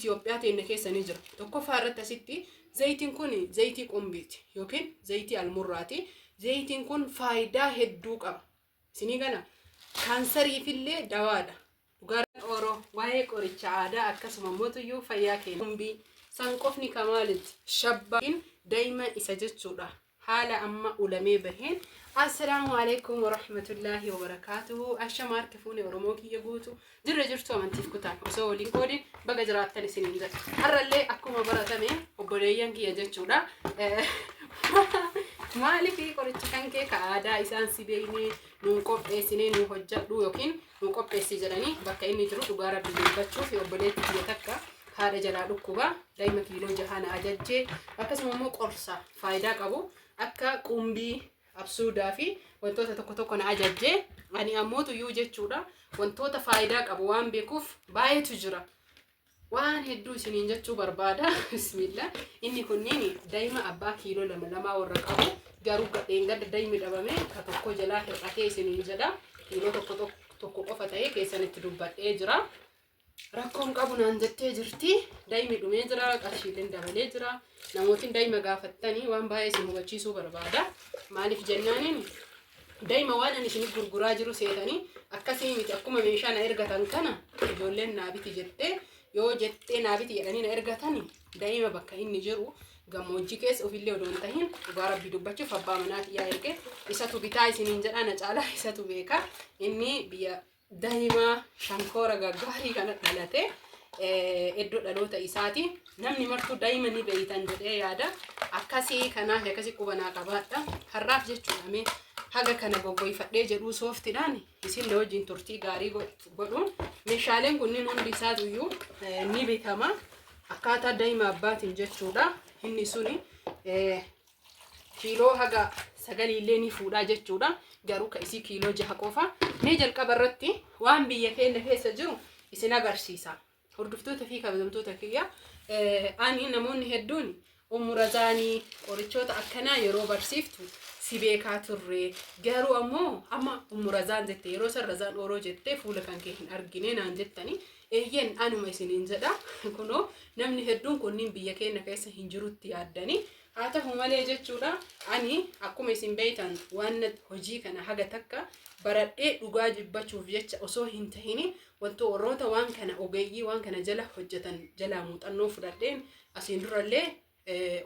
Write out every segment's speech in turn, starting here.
Itoophiyaa teenne keessa ni jira. Tokkoffaa irratti asitti zayitiin kun zayitii qumbiiti yookiin zayitii almurraati. Zayitiin kun faayidaa hedduu qaba. Isinii gana kaansariifillee dawaadha. Dhugaadhaan oroo waa'ee qoricha aadaa akkasuma mootuyyuu fayyaa kenna. Qumbii sanqofni kamaalitti shabbaatiin daa'ima isa jechuudha. Haala amma ulamee baheen. Assalaamu alaykum wa rahmatullahi wa barakatuhu. Ashama harkifuuni Oromoo kiyya guutu jirra jirtu amantiif kutaan osoo waliin qoodin baga jiraattan isiniin jedha. Har'allee akkuma baratame obboleeyyan kiyya jechuudha. Maaliif qoricha kan kee ka aadaa isaan si beeknee nuun qopheessinee nu hojjedhu yookiin nu qopheessi jedhanii bakka inni jiru dhugaa rabbi dubbachuuf obboleetti kiyya takka haadha jalaa dhukkuba daa'ima kiiloo 6 na ajajjee akkasuma immoo qorsa faayidaa qabu akka qumbii absuudaa fi wantoota tokko na ajajjee ani ammootuyyuu jechuudha wantoota faayidaa qabu waan beekuuf baay'eetu jira. Waan hedduu isiniin jechuu barbaada. Bismillah. Inni kunniin daa'ima abbaa kiiloo 2 warra qabu garuu gadheen gadda daa'imni dhabame ka tokko jalaa hir'atee isiniin jedha. Kiiloo tokko qofa ta'ee keessanitti dubbadhee jira. Rakkoon qabu naan jettee jirti. Daa'imni dhumee jira, qarshiileen dabalee jira. Namootni daa'ima gaafattanii waan baay'ee isin hubachiisuu barbaada. Maaliif jennaaniin daa'ima waan ani isin gurguraa jiru seetanii akkasii miti akkuma meeshaa na ergatan kana ijoolleen naa biti jettee yoo jettee naa biti jedhanii na ergatanii daa'ima bakka inni jiru gammoojjii keessa ofillee odoo hin tahin dhugaa rabbi dubbachuuf abbaa manaati yaa erge isatu bitaa isiniin jedhaa na caalaa isatu beeka inni biyya daa'ima shankoora gaggaarii kana dhalate iddoo dhaloota isaati namni martuu daa'ima ni beeytan jedhee yaada akkasii kanaaf akkasii qubanaa qabaadha har'aaf jechuudha mee haga kana goggoifadhee jedhuu sooftiidhaan isin wajjin turtii gaarii godhuun meeshaaleen kunniin hundi isaatuyyuu ni beekama akkaataa daa'ima abbaatiin jechuudha inni suni kiiloo haga 9 illee ni fuudhaa jechuudha garuu ka isii kiiloo 6 qofa mee jalqaba irratti waan biyya keenya keessa jiru isin agarsiisa hordoftoota fi kabajamtoota kiyya ani namoonni hedduun umurazaanii qorichoota akkanaa yeroo barsiiftu si beekaa turre garuu ammoo amma umurazaan jette yeroo sarrazaan oroo jette fuula kan kee hin argine naan jettani eeyyen anuma isiniin jedha kunoo namni hedduun kunniin biyya keenya keessa hin jirutti yaaddani haa ta'u malee jechuudha ani akkuma isin beeytan waan hojii kana haga takka baradhee dhugaa jibbachuuf jecha osoo hin tahini wanto warroota waan kana ogeeyyii waan kana jala hojjetan jala muuxannoo fudhadheen asiin durallee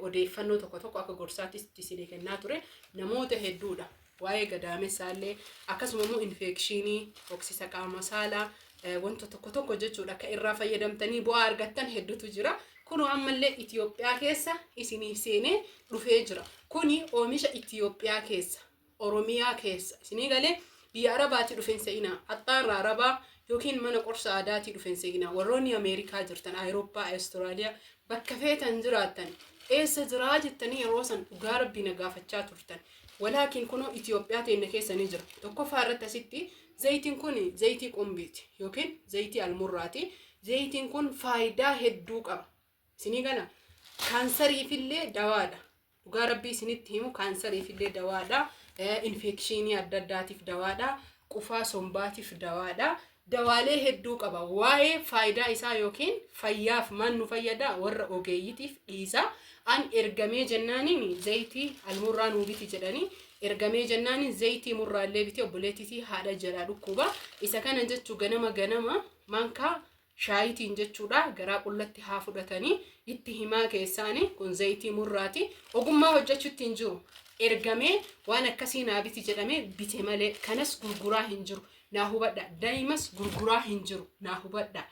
odeeffannoo tokko akka gorsaattis isinii kennaa ture namoota hedduudha waa'ee gadaamessaallee akkasuma immoo infekshinii oksisa qaama saalaa wantoota tokko jechuudha akka irraa fayyadamtanii bu'aa argattan hedduutu jira kun ammallee Itoophiyaa keessa isinii seenee dhufee jira kuni oomisha Itoophiyaa keessa Oromiyaa keessa isinii galee biyya Arabaatti dhufeensa ina haxxaarraa Arabaa yookiin mana qorsa aadaatii dhufeensa ina warroonni Ameerikaa jirtan Awurooppaa Awustiraaliyaa bakka feetan jiraatan eessa jiraa jettanii yeroo san dhugaa rabbii na gaafachaa turtan walaakiin kunoo Itoophiyaa teenne keessa ni jira tokkoffaa irratti asitti zayitiin kun zayitii qumbiiti yookiin zayitii almurraati zayitiin kun faayidaa hedduu qaba isinii gana kaansariifillee dawaadha dhugaa rabbii isinitti himu kaansariifillee dawaadha infekshinii adda addaatiif dawaadha qufaa sombaatiif dawaadha dawaalee hedduu qaba waa'ee faayidaa isaa yookiin fayyaaf mannu fayyada warra ogeeyyitiif dhiisa an ergamee jennaaniin zayitii almurraa nuu biti jedhanii ergamee jennaaniin zayitii murraallee biti obboleettiitii haadha jalaa dhukkuba isa kana jechuu ganama mankaa shaayitiin jechuudha garaa qullatti haa fudhatanii itti himaa keessaanii kun zayitii murraati ogummaa hojjechuutti hin jiru ergamee waan akkasii naa biti jedhamee bite malee kanas gurguraa hin jiru naa hubadha daa'imas gurguraa hin jiru naa hubadha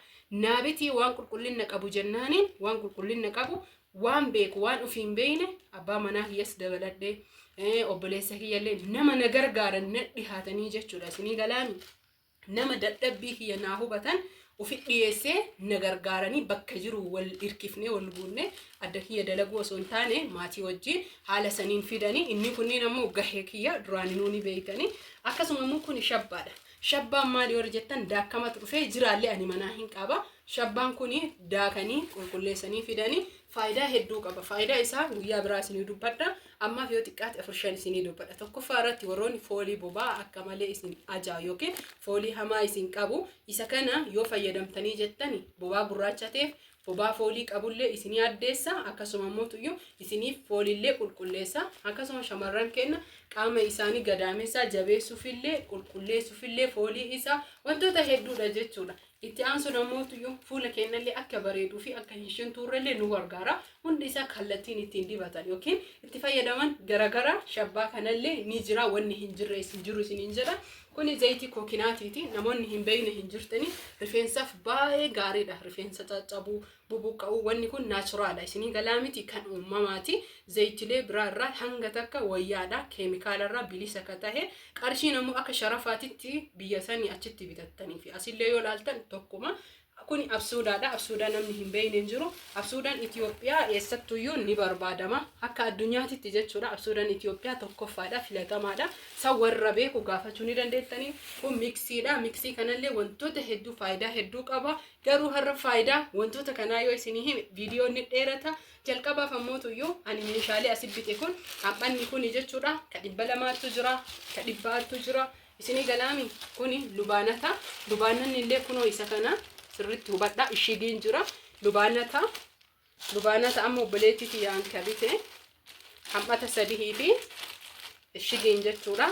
naabiti waan qulqullina qabu jennaaniin waan qulqullina qabu waan beeku waan ofiin beeyne abbaa manaa kiyyas dabaladhee obboleessa kiyyallee nama na gargaaran na dhihaatanii jechuudha isinii galaami nama dadhabbii kiyya naa hubatan ufit dhiyeessee na gargaaranii bakka jiru wal irkifnee wal buunne adda kiyya dalaguu osoo hin taane maatii wajjin haala saniin fidanii inni kunniin ammoo gahee kiyya duraan nuuni beeytanii akkasuma immoo kun shabbaadha shabbaan maali warra jettan daakkamatu dhufee jiraallee ani manaa hin qaba shabbaan kuni daakanii qulqulleessanii fidanii faayidaa hedduu qaba faayidaa isaa guyyaa biraa isinii dubbadha ammaaf yoo xiqqaate 4 isinii dubbadha tokkoffaa irratti warroonni foolii bobaa akka malee isin ajaa yookiin foolii hamaa isin qabu isa kana yoo fayyadamtanii jettani bobaa gurraacha ta'eef bobaa foolii qabullee isinii addeessa akkasuma mootuyyuu isiniif foolillee qulqulleessa akkasuma shamarran kenna qaama isaanii gadaamessa jabeessuufillee qulqulleessuufillee foolii isaa wantoota hedduudha jechuudha. Itti aansu namootuyyuu fuula keenyallee akka bareeduu fi akka hin shintuurrellee nu gargaara. Hundi isaa kallattiin ittiin dibatan yookiin itti fayyadaman garagara shabbaa kanallee ni jira wanni hin jirre isin jiru isiniin jedha. Kuni zayitii kookinaatiiti. Namoonni hin beekne hin jirtanii rifeensaaf baay'ee gaariidha. Rifeensa caccabuu bubuqqa'uu wanni kun naachuraala. Isinii galaa miti kan uumamaati. Zayitilee biraarraa hanga takka wayyaadha. Keemikaalarraa bilisa akka tahe qarshiin ammoo akka sharafaatitti biyya sanii achitti bitattanii fi asillee yoo laaltan tokkuma. Kuni absuudaadha. Absuudaa namni hin beekne hin jiru. Absuudaan Itoophiyaa eessattuyyuu ni barbaadama. Akka addunyaatitti jechuudha. Absuudaan Itoophiyaa tokkoffaadha, filatamaadha. San warra beeku gaafachuu ni dandeettanii. Kun miksiidha. Miksii kanallee wantoota hedduu faayidaa hedduu qaba. Garuu har'a faayidaa wantoota kanaa yoo isinii hime viidiyoon ni dheerata. Jalqabaaf ammoo ani meeshaalee asii bite kun haphanni kuni jechuudha. Ka 200tu jira, ka 100tu jira. Isinii galaami kuni lubaanata. Lubaananni illee kunoo isa kana sirriitti hubadhaa ishigiin jira. Lubaanata ammoo obboleettiitii yaan kabite hammata 3 fi ishigiin jechuudha.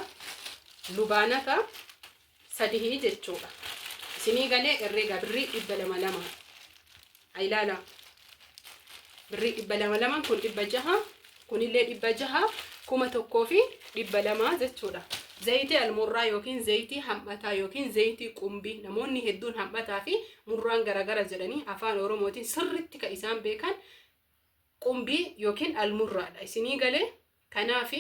Lubaanata 3 jechuudha. Isinii galee herreega birrii 200 aylaala. Birrii 200 kun 600 kunillee 600 kuma tokkoo fi 200 jechuudha. Zayitii almurraa yookiin zayitii hammataa yookiin zayitii qumbii namoonni hedduun hammataa fi murraan garagara jedhanii afaan oromootiin sirriitti ka isaan beekan qumbii yookiin almurraadha. Isinii galee kanaafi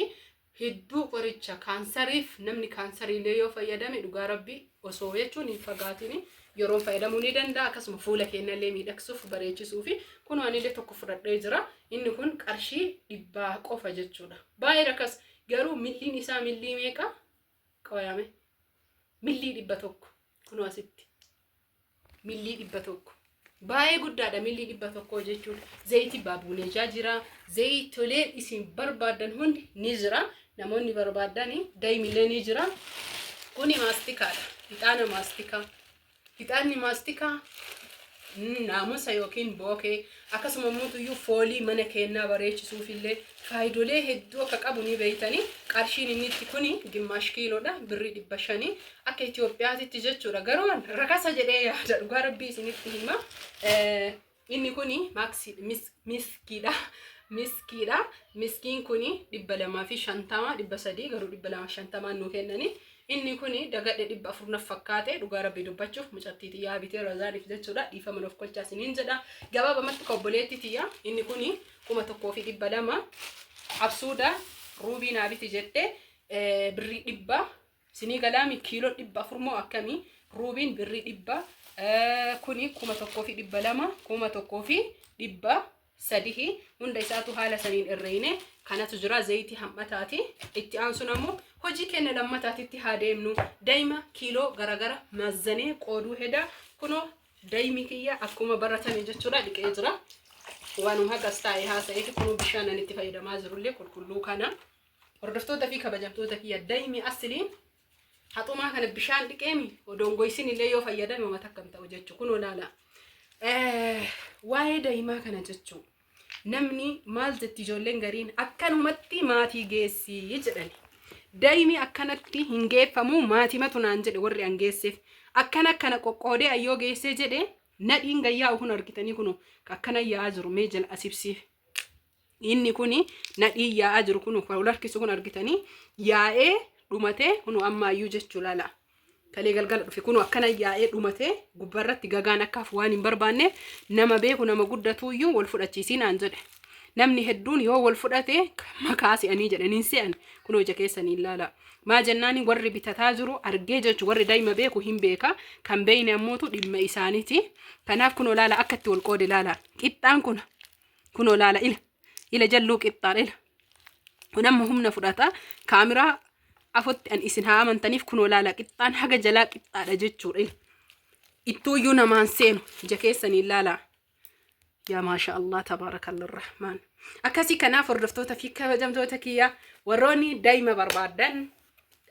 hedduu qoricha kaansariif namni kaansariilee yoo fayyadame dhugaa rabbii osoo jechuun hin fagaatini yeroo fayyadamuu ni danda'a. Akkasuma fuula keenyallee miidhagsuuf bareechisuuf kun waanillee tokko fudhadhee jira. Inni kun qarshii 100 qofa jechuudha. Baay'ee rakas garuu milliin isaa millii meeqa? Qoyame millii 100 kunoo asitti millii 100 baay'ee guddaadha. Millii 100 jechuun zayitii baabuneejaa jira. Zayitolee isin barbaadan hundi ni jira. Namoonni barbaadani daa'imillee ni jira. Kuni maastikaadha. Hixaana maastikaa. Hixaanni maastikaa naamusa yookiin bookee akkasuma mootuyyuu foolii mana keenyaa bareechisuufillee faayidolee hedduu akka qabu ni beeytanii. Qarshiin inni itti kuni gimaash kiiloodha. Birrii 500 akka Itoophiyaatitti jechuudha. Garuu rakasa jedhee yaada dhugaa rabbii isinitti hima. Inni kuni miskiidha. Miskiin kuni 250 300 garuu 250 nu kennanii. Inni kuni dagadhe 400 fakkaate dhugaa rabbii dubbachuuf mucattiitii yaa bitee razaaniif jechuudha. Dhiifama nuuf kolchaa isiniin jedha. Gabaabamatti obboleettiitii inni kuni 1200 absuuda ruubii naa biti jette birrii 100 isinii galaami kiiloo 400 moo akkamii ruubiin birrii 100 kuni 1200 1200 hunda isaatu haala saniin irreeyne kanatu jira. Zayitii hammataati. Itti aansun ammoo hojii keenya lammataatitti haa deemnu. Daa'ima kiiloo garagara mazzanee qooduu heda kunoo daa'imi kiyya akkuma baratame jechuudha dhiqee jira. Waanuma hagas taa'ee haasa'eeti kunoo bishaanan itti fayyadamaa jirullee qulqulluu kana. Hordoftoota fi kabajamtoota kiyya daa'imi asiliin haxumaa kana bishaan dhiqeemi odongoysin illee yoo fayyadame mata akkam ta'u jechuu kunoo laala. Waa'ee daa'imaa kana jechuu namni maal jetti ijoolleen gariin akkanumatti maatii geessii jedhani. Daa'imi akkanatti hin geeffamu maatimatu naan jedhe warri an geesseef akkana qoqqoodee ayyoo geessee jedhe nadhiin gayyaa kun argitanii kun akkana yaa'aa jiru mee jala asibsiif. Inni kuni nadhii yaa'aa jiru kun wal harkisu kun argitanii yaa'ee dhumatee kun ammaayyuu jechuu laala. Kalee galgala dhufe kun akkana yaa'ee dhumatee gubbarratti gagaan akkaaf waan hin barbaanne nama beeku nama guddatuuyyuu wal fudhachiisiin aan jedhe. Namni hedduun yoo wal fudhate makaa si'anii jedhaniin se'an kun hojja keessanii ilaala. Maa jennaani warri bitataa jiru argee jechu warri daa'ima beeku hin beeka kan beeyne ammootu dhimma isaaniiti. Kanaaf kun olaala akkatti wal qoode ilaala. Qixxaan kun olaala ila jalluu qixxaadha ila. Kun amma humna fudhata kaamiraa afotti an isin haa amantaniif kun olaala qixxaan haga jalaa qixxaadha jechuudha. Ittuuyyuu namaan seenu ija keessanii ilaala. يا ما شاء الله تبارك الله الرحمن. أكاسي كناف الرفتوتا في كبجمتوتا كيا وروني دايما بربادن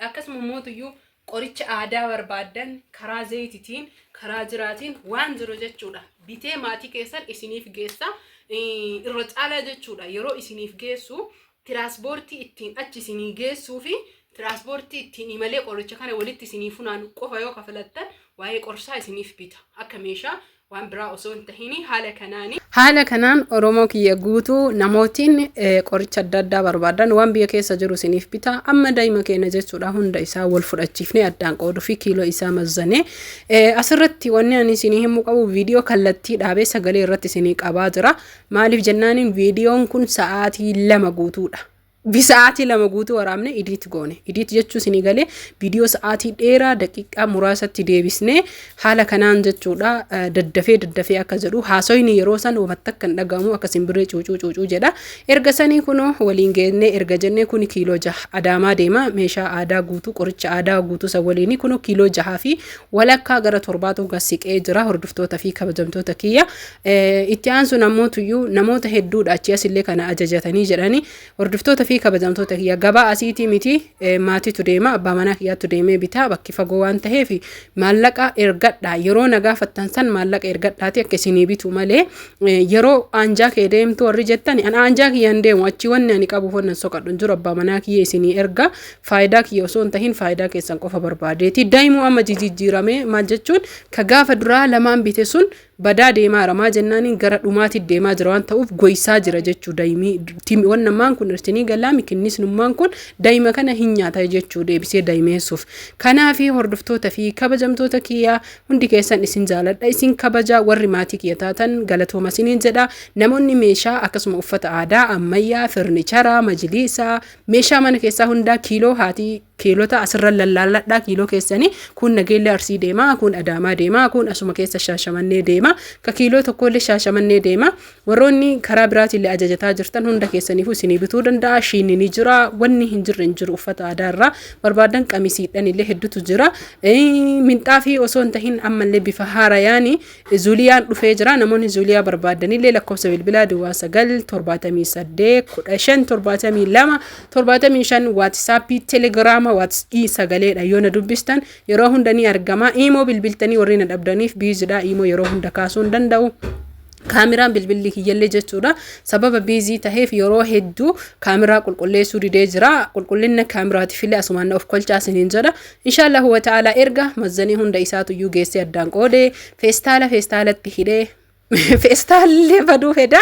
أكاس مموتو يو qoricha aadaa barbaadan karaa zayitiitiin karaa jiraatiin waan jiru jechuudha. Bitee maatii keessan isiniif geessa irra caalaa jechuudha. Yeroo isiniif geessu tiraanspoortii ittiin achi isinii geessuu fi tiraanspoortii ittiin imalee qoricha kana walitti isinii funaan qofa yoo kafalattan waa'ee qorsaa isiniif bita. Akka meeshaa waan biraa osoo hin tahini haala kanaan Oromoo kiyya guutuu namootiin qoricha adda addaa barbaadan waan biyya keessa jiru isiniif bita. Amma daa'ima keenya jechuudha hunda isaa wal fudhachiifnee addaan qooduu fi kiiloo isaa mazzanee asirratti wanni ani isinii himuu qabu viidiyoo kallattii dhaabee sagalee irratti isinii qabaa jira. Maaliif jennaaniin viidiyoon kun sa'aatii 2 guutuudha. Bisa'aatii 2 guutuu waraabne idiit goone. Idiit jechuun isinii galee viidiyoo sa'aatii dheeraa daqiiqaa muraasatti deebisnee haala kanaan jechuudha daddafee akka jedhu haasoyni yeroo san wamatti akka hin dhagahamu akka simbirree cuucuu jedha. Erga sanii kunoo waliin geennee erga jennee kun kiiloo 6 Adaamaa deema. Meeshaa aadaa guutuu qoricha aadaa guutuu isa waliin kunoo kiiloo 6 fi walakkaa gara 7 gasiqee jira. Hordoftoota fi kabajamtoota kiyya itti aansu namoota hedduudha achi asillee kana ajajatanii jedhanii hordoftoota fi kabajamtoota kiyya gabaa asiitii miti maatiitu deema abbaa manaa kiyyaatu deemee bitaa bakki fagoo waan ta'eef maallaqa ergadhaa yeroo nagaafattan san maallaqa ergadhaati akka isinii bitu malee yeroo aanjaa kee deemtu warri jettani ana aanjaa kiyyan deemu achi wanni ani qabu fonnan soqadhu jiru abbaa manaa kiyya isinii erga faayidaa kiyya osoo hin tahin faayidaa keessan qofa barbaadeeti daa'imuu amma jijjiirame maal jechuun ka gaafa duraa lamaan bite sun badaa deemaa ramaa jennaaniin gara dhumaatti deemaa jira waan ta'uuf goysaa jira jechuu daa'imii wannamaan kun irtinii galaami kinnisnummaan kun daa'ima kana hin nyaata jechuu deebisee daa'imeessuuf. Kanaaf hordoftoota fi kabajamtoota kiyya hundi keessan isin jaaladha isin kabaja warri maatii kiyya taatan galatooma isiniin jedha. Namoonni meeshaa akkasuma uffata aadaa ammayyaa firnichara majliisa meeshaa mana keessaa hundaa kiilota asirra lallaalladhaa kiiloo keessanii kun nageelle Arsii deema kun Adaamaa deema kun asuma keessa Shaashamannee deema ka kiiloo tokkollee Shaashamannee deema. Warroonni karaa biraatillee ajajataa jirtan hunda keessaniif isinii bituu danda'a. Shiinni ni jira wanni hin jiru uffata aadaa irraa barbaadan qamisiidhaan illee hedduutu jira. Minxaafii osoo hin tahin ammallee bifa haarayaani zuuliyaan dhufee jira. Namoonni zuuliyaa barbaadanillee lakkoofsa bilbilaa Duwwaa 978 waatsaappii telegiraama waatsii sagaleedha yoo na dubbistan yeroo hunda ni argama. Imoo bilbiltanii warri na dhabdaniif biizidha imoo yeroo hunda kaasuu hin danda'u. Kaameraan bilbilli kiyyallee jechuudha sababa biizii taheef yeroo hedduu kaameraa qulqulleessuu didee jira. Qulqullinna kaameraatiif illee asumaan of kolchaa isiniin jedha. Inshaallah wa ta'ala erga mazzanii hunda isaatu iyyuu geessee addaan qoodee feestaalatti hidhee feestaallee baduu fedha.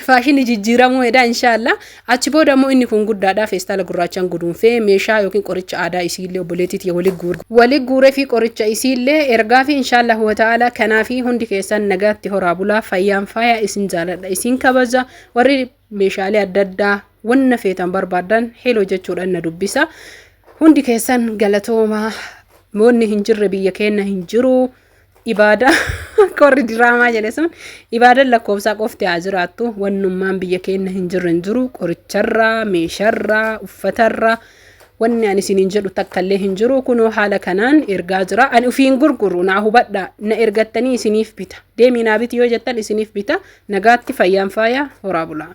Faashinii jijjiiramuu edha inshaallah achi booda immoo inni kun guddaadha feestaala gurraachaan guduunfee meeshaa yookiin qoricha aadaa isiillee obboleetiitii wali guuree fi qoricha isiillee ergaa fi inshaallah wa ta'ala kanaa fi hundi keessan nagaatti horaa bulaa fayyaan faaya isin jaaladha isin kabaja warri meeshaalee adda addaa wanna feetan barbaadan heloo jechuudhaan na dubbisa hundi keessan galatooma moonni hin jirre biyya keenya hin jiru. Ibaada korri diraamaa jedhe sun ibaada lakkoofsaa qofti haa jiraattu wannummaan biyya keenya hin jiru qoricharraa meesharraa uffatarraa wanni ani isiniin jedhu takkallee hin jiru kunoo haala kanaan ergaa jira. Ani ufiin gurguru naa hubadha na ergattanii isiniif bita deemii naa biti yoo jettan isiniif bita nagaatti fayyaan faaya horaa bulaa.